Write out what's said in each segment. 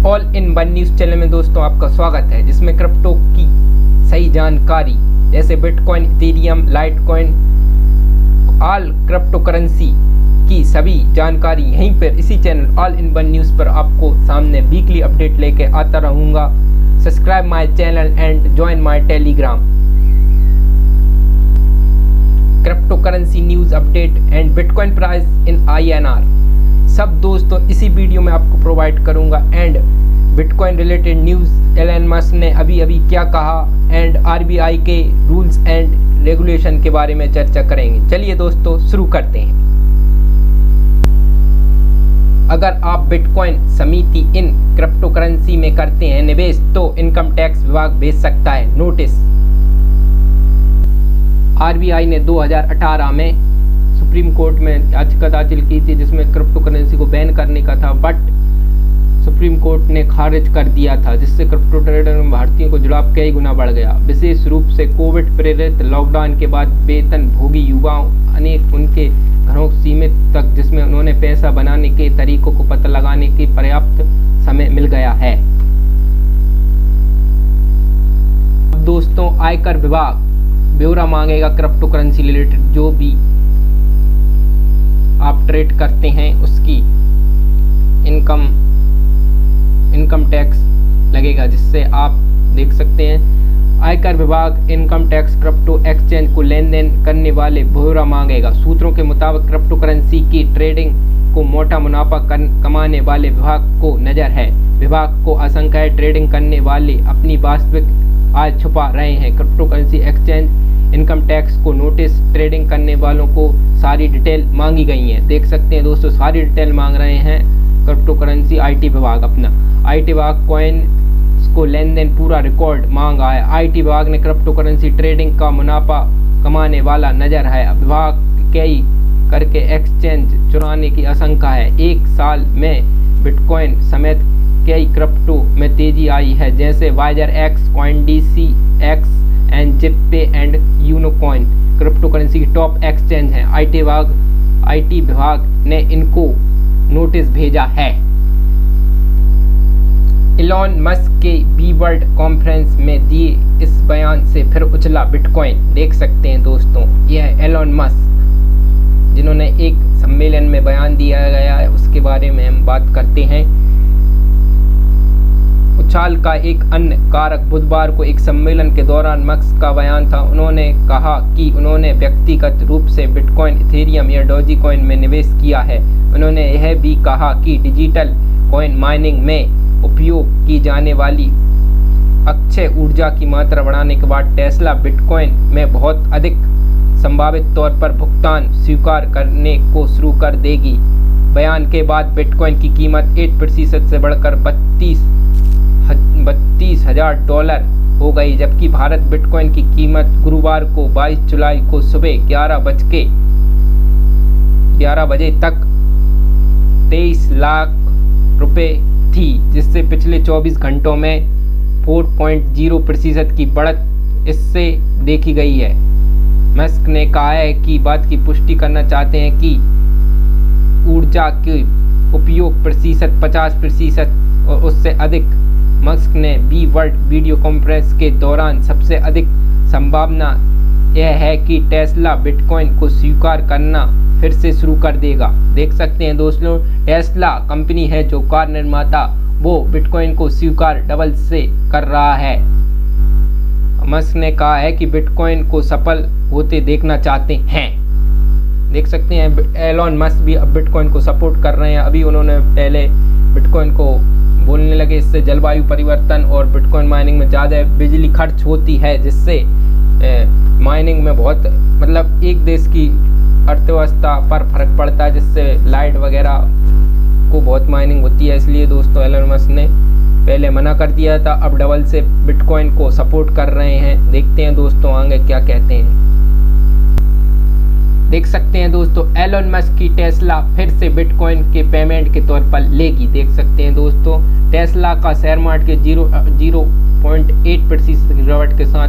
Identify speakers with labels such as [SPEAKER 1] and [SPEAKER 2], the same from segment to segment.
[SPEAKER 1] All in one news channel में दोस्तों आपका स्वागत है, जिसमें क्रिप्टो की सही जानकारी जैसे bitcoin, Ethereum, Litecoin, all crypto currency की सभी जानकारी यहीं पर इसी channel all in one news पर आपको सामने वीकली अपडेट लेके आता रहूँगा। Subscribe my channel and join my Telegram. Crypto currency news update and bitcoin price in INR सब दोस्तों इसी वीडियो में आपको प्रोवाइड करूंगा। And bitcoin related news, Elon Musk ने अभी क्या कहा एंड RBI के रूल्स एंड रेगुलेशन के बारे में चर्चा करेंगे। चलिए दोस्तों शुरू करते हैं। अगर आप बिटकॉइन समिति इन क्रिप्टो करेंसी में करते हैं निवेश तो इनकम टैक्स विभाग भेज सकता है नोटिस। RBI ने 2018 में सुप्रीम कोर्ट में याचिका दाखिल की थी जिसमें क्रिप्टो करेंसी को बैन करने का था, बट सुप्रीम कोर्ट ने खारिज कर दिया था, जिससे क्रिप्टो ट्रेडर में भारतीयों को जुड़ाव कई गुना बढ़ गया। विशेष रूप से कोविड प्रेरित लॉकडाउन के बाद वेतन भोगी युवाओं अनेक उनके घरों सीमित तक, जिसमें उन्होंने पैसा बनाने के तरीकों को पता लगाने के पर्याप्त समय मिल गया है। अब दोस्तों आयकर विभाग ब्यौरा मांगेगा क्रिप्टो करेंसी रिलेटेड, जो भी आप ट्रेड करते हैं उसकी इनकम टैक्स लगेगा, जिससे आप देख सकते हैं आयकर विभाग इनकम टैक्स क्रिप्टो एक्सचेंज को लेन देन करने वाले ब्यौरा मांगेगा। सूत्रों के मुताबिक क्रिप्टो करेंसी की ट्रेडिंग को मोटा मुनाफा कमाने वाले विभाग को नजर है। विभाग को आशंका है ट्रेडिंग करने वाले अपनी वास्तविक आय छुपा रहे हैं। Crypto currency exchange income tax को नोटिस ट्रेडिंग करने वालों को सारी डिटेल मांगी गई है। देख सकते हैं दोस्तों सारी डिटेल मांग रहे हैं क्रिप्टो करेंसी IT विभाग। अपना IT विभाग कॉइन को लेन देन पूरा रिकॉर्ड मांगा है। IT विभाग ने क्रिप्टो करेंसी ट्रेडिंग का मुनाफा कमाने वाला नजर है। विभाग कई करके एक्सचेंज चुराने की आशंका है। एक साल में बिटकॉइन समेत कई क्रिप्टो में तेजी आई है, जैसे WazirX, CoinDC X and जिप्पे एंड यूनोकॉइन क्रिप्टो करेंसी की टॉप एक्सचेंज हैं। IT विभाग ने इनको नोटिस भेजा है। एलन मस्क के बी वर्ल्ड कॉन्फ्रेंस में दिए इस बयान से फिर उछला बिटकॉइन। देख सकते हैं दोस्तों यह एलन मस्क जिन्होंने एक सम्मेलन में बयान दिया गया है, उसके बारे में हम बात करते हैं। उछाल का एक अन्य कारक बुधवार को एक सम्मेलन के दौरान मस्क का बयान था। उन्होंने कहा कि उन्होंने व्यक्तिगत रूप से बिटकॉइन, इथेरियम या डोजीकॉइन में निवेश किया है। उन्होंने यह भी कहा कि डिजिटल कॉइन माइनिंग में उपयोग की जाने वाली अक्षय ऊर्जा की मात्रा बढ़ाने के बाद टेस्ला बिटकॉइन में बहुत अधिक संभावित तौर पर भुगतान स्वीकार करने को शुरू कर देगी। बयान के बाद बिटकॉइन की कीमत 8% से बढ़कर $32,000 हो गई, जबकि भारत बिटकॉइन की कीमत गुरुवार को 22 जुलाई को सुबह 11 बजे तक 23 लाख रुपए थी, जिससे पिछले 24 घंटों में 4.0% की बढ़त इससे देखी गई है। मस्क ने कहा है कि बात की पुष्टि करना चाहते हैं कि ऊर्जा के उपयोग प्रतिशत 50% और उससे अधिक। मस्क ने बी वर्ल्ड वीडियो कॉन्फ्रेंस के दौरान सबसे अधिक संभावना यह है कि टेस्ला बिटकॉइन को स्वीकार करना फिर से शुरू कर देगा। देख सकते हैं दोस्तों टेस्ला कंपनी है जो कार निर्माता, वो बिटकॉइन को स्वीकार डबल से कर रहा है। मस्क ने कहा है कि बिटकॉइन को सफल होते देखना चाहते हैं। देख सकते हैं एलन मस्क भी अब बिटकॉइन को सपोर्ट कर रहे हैं। अभी उन्होंने पहले बिटकॉइन को बोलने लगे इससे जलवायु परिवर्तन और बिटकॉइन माइनिंग में ज़्यादा बिजली खर्च होती है, जिससे माइनिंग में बहुत मतलब एक देश की अर्थव्यवस्था पर फर्क पड़ता है, जिससे लाइट वगैरह को बहुत माइनिंग होती है। इसलिए दोस्तों एलन मस्क ने पहले मना कर दिया था, अब डबल से बिटकॉइन को सपोर्ट कर रहे हैं। देखते हैं दोस्तों आगे क्या कहते हैं। देख सकते हैं दोस्तों एलन मस्क की टेस्ला फिर से बिटकॉइन के पेमेंट के तौर पर लेगी। देख सकते हैं दोस्तों टेस्ला का शेयर मार्केट के 0.8% की गिरावट के साथ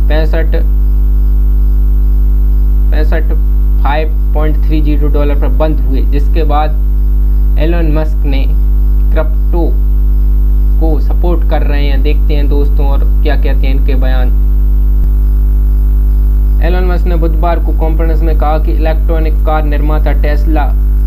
[SPEAKER 1] 65.30 डॉलर पर बंद हुए, जिसके बाद एलन मस्क ने क्रिप्टो सपोर्ट कर रहे हैं। देखते हैं दोस्तों और क्या कहते हैं इनके बयान। एलन मस्क ने बुधवार को कॉन्फ्रेंस में कहा कि इलेक्ट्रॉनिक कार निर्माता टेस्ला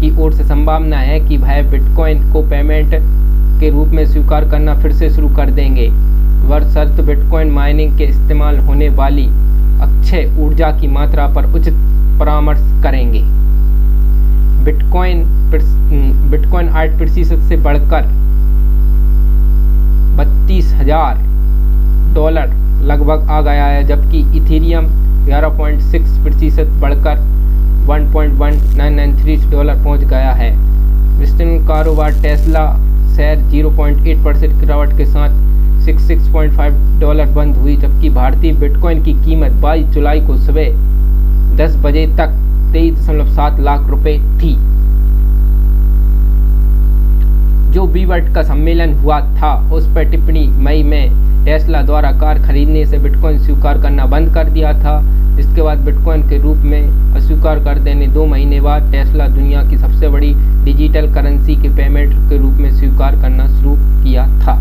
[SPEAKER 1] की ओर से संभावना है कि वह बिटकॉइन को पेमेंट के रूप में स्वीकार करना फिर से शुरू कर देंगे, बशर्ते बिटकॉइन माइनिंग के इस्तेमाल होने वाली अक्षय ऊर्जा की मात्रा पर उचित परामर्श करेंगे। बिटकॉइन 8% से बढ़कर $32,000 लगभग आ गया है, जबकि इथेरियम 11.6% बढ़कर $1.1993 पहुंच गया है। विस्तृत कारोबार टेस्ला शेयर 0.8% गिरावट के साथ $66.5 बंद हुई, जबकि भारतीय बिटकॉइन की कीमत 22 जुलाई को सुबह 10 बजे तक 23.7 लाख रुपए थी। जो बीवर्ट का सम्मेलन हुआ था उस पर टिप्पणी मई में टेस्ला द्वारा कार खरीदने से बिटकॉइन स्वीकार करना बंद कर दिया था। इसके बाद बिटकॉइन के रूप में अस्वीकार कर देने 2 महीने बाद टेस्ला दुनिया की सबसे बड़ी डिजिटल करेंसी के पेमेंट के रूप में स्वीकार करना शुरू किया था।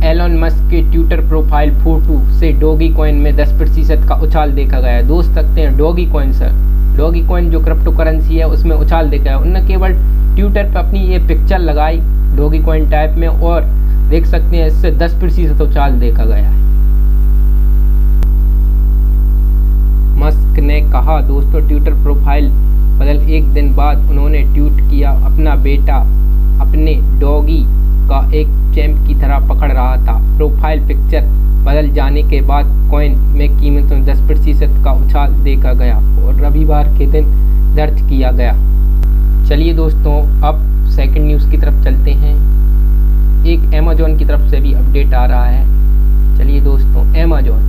[SPEAKER 1] एलन मस्क के ट्विटर प्रोफाइल फोटो से डॉगी कॉइन में 10% का उछाल देखा गया है। दोस्त सकते हैं doggy coin sir, doggy coin जो क्रिप्टो करेंसी है उसमें उछाल देखा है। उन्होंने केवल ट्विटर पर अपनी ये पिक्चर लगाई डॉगी कॉइन टाइप में और देख सकते हैं इससे 10% उछाल देखा गया है। मस्क ने कहा दोस्तों ट्विटर प्रोफाइल बदल एक दिन बाद उन्होंने ट्वीट किया, अपना बेटा अपने डॉगी का एक चैंप की तरह पकड़ रहा था। प्रोफाइल पिक्चर बदल जाने के बाद कॉइन में कीमत में 10% का उछाल देखा गया और रविवार के दिन दर्ज किया गया। चलिए दोस्तों अब सेकंड न्यूज़ की तरफ चलते हैं। एक अमेजॉन की तरफ से भी अपडेट आ रहा है। चलिए दोस्तों, अमेजॉन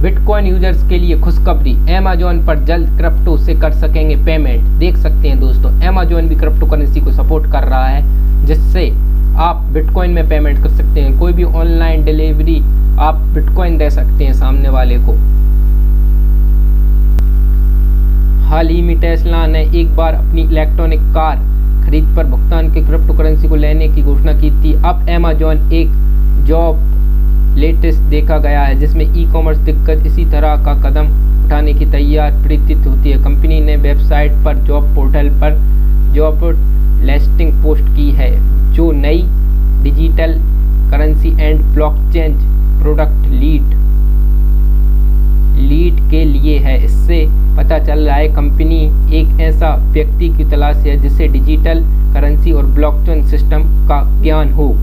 [SPEAKER 1] बिटकॉइन यूजर्स के लिए खुशखबरी, अमेजॉन पर जल्द क्रिप्टो से कर सकेंगे पेमेंट। देख सकते हैं दोस्तों अमेजॉन भी क्रिप्टो करेंसी को सपोर्ट कर रहा है, जिससे आप बिटकॉइन में पेमेंट कर सकते हैं। कोई भी ऑनलाइन डिलीवरी आप बिटकॉइन दे सकते हैं सामने वाले को। हाल ही में टेस्ला ने एक बार अपनी इलेक्ट्रॉनिक कार खरीद पर भुगतान की क्रिप्टो करेंसी को लेने की घोषणा की थी। अब अमेजॉन एक जॉब लेटेस्ट देखा गया है जिसमें ई-कॉमर्स दिग्गज इसी तरह का कदम उठाने की तैयार प्रतीत होती है। कंपनी ने वेबसाइट पर जॉब पोर्टल पर जॉब लिस्टिंग पोस्ट की है जो नई digital currency and blockchain product lead के लिए है। इससे पता चल रहा है कंपनी एक ऐसा व्यक्ति की तलाश है जिसे डिजिटल करेंसी और ब्लॉकचेन सिस्टम का ज्ञान हो।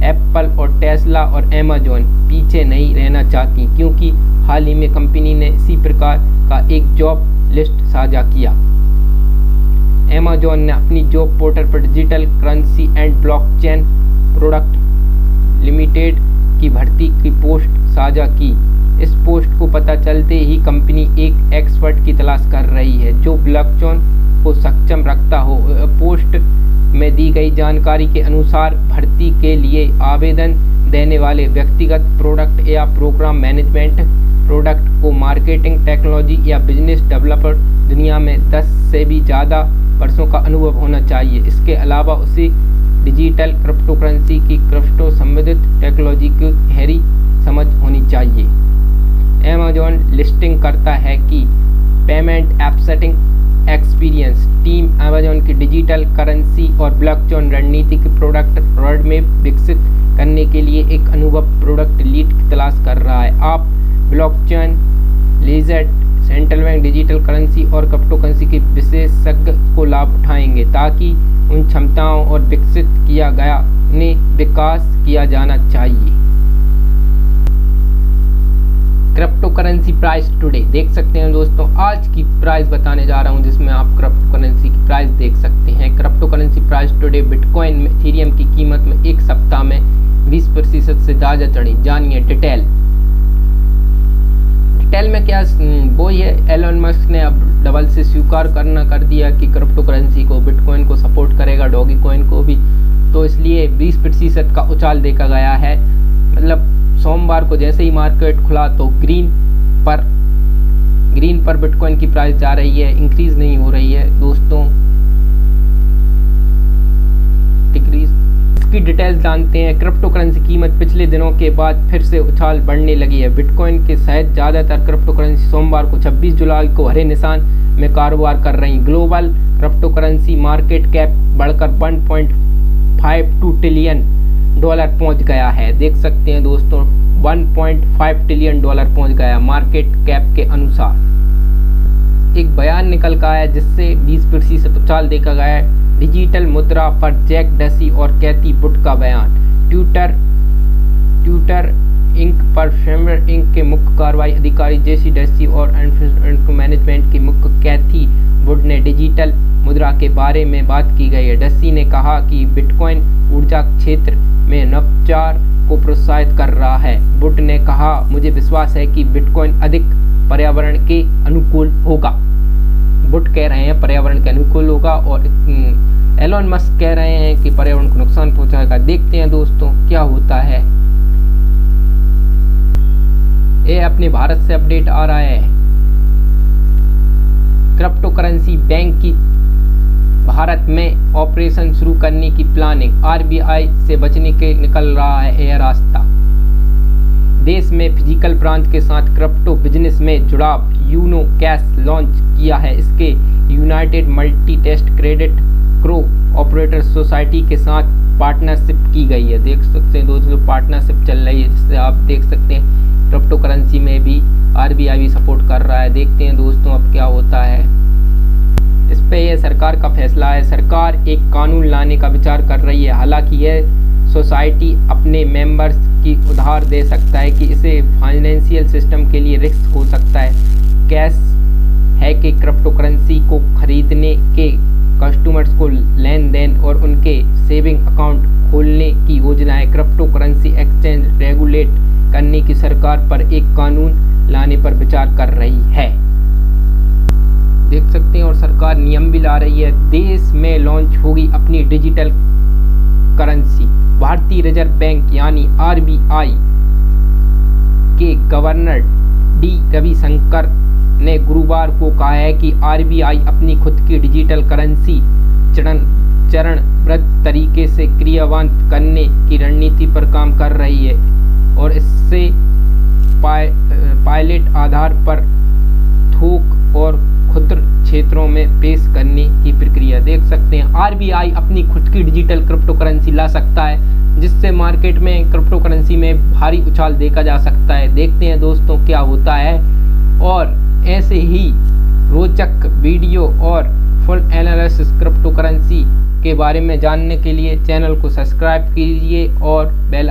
[SPEAKER 1] एप्पल और टेस्ला और अमेजॉन पीछे नहीं रहना चाहती, क्योंकि हाल ही में कंपनी ने इसी प्रकार का एक जॉब लिस्ट साझा किया। अमेजॉन ने अपनी जॉब पोर्टल पर digital currency and blockchain product limited की भर्ती की पोस्ट साझा की। इस पोस्ट को पता चलते ही कंपनी एक एक्सपर्ट की तलाश कर रही है जो ब्लॉकचेन को सक्षम रखता हो। पोस्ट में दी गई जानकारी के अनुसार भर्ती के लिए आवेदन देने वाले व्यक्तिगत प्रोडक्ट या प्रोग्राम मैनेजमेंट, प्रोडक्ट को मार्केटिंग, टेक्नोलॉजी या बिजनेस डेवलपर दुनिया में 10 से भी ज़्यादा वर्षों का अनुभव होना चाहिए। इसके अलावा उसे डिजिटल क्रिप्टो करेंसी की क्रिप्टो संबंधित टेक्नोलॉजी की गहरी समझ होनी चाहिए। अमेजॉन लिस्टिंग करता है कि payment accepting experience team Amazon की डिजिटल करेंसी और ब्लॉकचेन रणनीति के प्रोडक्ट रोड में विकसित करने के लिए एक अनुभव प्रोडक्ट लीड की तलाश कर रहा है। आप blockchain, ledger, central bank, digital currency और क्रिप्टो करेंसी के विशेषज्ञ को लाभ उठाएंगे ताकि उन क्षमताओं और विकसित किया गया उन्हें विकास किया जाना चाहिए। क्रिप्टो करेंसी प्राइस टुडे देख सकते हैं दोस्तों, आज की प्राइस बताने जा रहा हूं जिसमें आप क्रिप्टो करेंसी की प्राइस देख सकते हैं। Crypto currency price today bitcoin में इथेरियम की कीमत में एक सप्ताह में 20% से ज़्यादा चढ़ी। जानिए डिटेल में क्या वही है। एलन मस्क ने अब डबल से स्वीकार कर दिया कि क्रिप्टो करेंसी को, बिटकॉइन को सपोर्ट करेगा, डॉगी कॉइन को भी, तो इसलिए 20% का उछाल देखा गया है। मतलब सोमवार को जैसे ही मार्केट खुला तो ग्रीन पर बिटकॉइन की प्राइस जा रही है, इंक्रीज नहीं हो रही है दोस्तों, डिक्रीज। इसकी डिटेल्स जानते हैं। क्रिप्टो करेंसी कीमत पिछले दिनों के बाद फिर से उछाल बढ़ने लगी है। बिटकॉइन के सहित ज़्यादातर क्रिप्टो करेंसी सोमवार को 26 जुलाई को हरे निशान में कारोबार कर रही। Global crypto currency market cap बढ़कर 1.52 ट्रिलियन डॉलर पहुंच गया है। देख सकते हैं दोस्तों, 1.5 ट्रिलियन डॉलर पहुंच गया मार्केट कैप के अनुसार। एक बयान निकल का है जिससे 20% उछाल देखा गया है। डिजिटल मुद्रा पर जैक डसी और कैथी वुड का बयान। ट्विटर इंक पर फेमर इंक के मुख्य कार्रवाई अधिकारी जेसी डसी और मैनेजमेंट के मुख्य कैथी वुड ने डिजिटल मुद्रा के बारे में बात की गई है। डसी ने कहा कि बिटकॉइन ऊर्जा क्षेत्र में नवाचार को प्रोत्साहित कर रहा है। वुड ने कहा, मुझे विश्वास है कि बिटकॉइन अधिक पर्यावरण के अनुकूल होगा। वुड कह रहे हैं पर्यावरण के अनुकूल होगा और एलोन मस्क कह रहे हैं कि पर्यावरण को नुकसान पहुंचाएगा। देखते हैं दोस्तों क्या होता है। ये अपने भारत से अपडेट आ रहा है। क्रिप्टो करेंसी बैंक की भारत में ऑपरेशन शुरू करने की प्लानिंग। आरबीआई से बचने के निकल रहा है यह रास्ता। देश में फिजिकल ब्रांच के साथ क्रिप्टो बिजनेस में जुड़ाव। यूनो कैश लॉन्च किया है। इसके united multi test credit co operator society के साथ पार्टनरशिप की गई है। देख सकते हैं दोस्तों, पार्टनरशिप चल रही है जिससे आप देख सकते हैं क्रिप्टो करेंसी में भी आरबीआई भी सपोर्ट कर रहा है। देखते हैं दोस्तों अब क्या होता है। इस पे यह सरकार का फैसला है। सरकार एक कानून लाने का विचार कर रही है। हालांकि यह सोसाइटी अपने मेंबर्स की उधार दे सकता है कि इसे फाइनेंशियल सिस्टम के लिए रिस्क हो सकता है। कैश है कि क्रिप्टो करेंसी को खरीदने के कस्टमर्स को लेन देन और उनके सेविंग अकाउंट खोलने की योजना है। क्रिप्टो करेंसी एक्सचेंज रेगुलेट करने की सरकार पर एक कानून लाने पर विचार कर रही है। देख सकते हैं और सरकार नियम भी ला रही है। देश में लॉन्च होगी अपनी डिजिटल करेंसी। भारतीय रिजर्व बैंक यानी आरबीआई के गवर्नर डी रविशंकर ने गुरुवार को कहा है कि आरबीआई अपनी खुद की डिजिटल करेंसी चरणबद्ध तरीके से क्रियान्वित करने की रणनीति पर काम कर रही है और इससे पायलट आधार पर थोक और क्षुद्र क्षेत्रों में पेश करने की प्रक्रिया। देख सकते हैं आरबीआई अपनी खुद की डिजिटल क्रिप्टो करेंसी ला सकता है जिससे मार्केट में क्रिप्टो करेंसी में भारी उछाल देखा जा सकता है। देखते हैं दोस्तों क्या होता है और ऐसे ही रोचक वीडियो और फुल एनालिसिस क्रिप्टो करेंसी के बारे में जानने के लिए चैनल को सब्सक्राइब कीजिए और बेल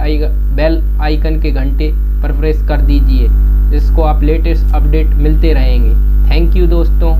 [SPEAKER 1] आइकन के घंटे पर प्रेस कर दीजिए जिसको आप लेटेस्ट अपडेट मिलते रहेंगे। थैंक यू दोस्तों।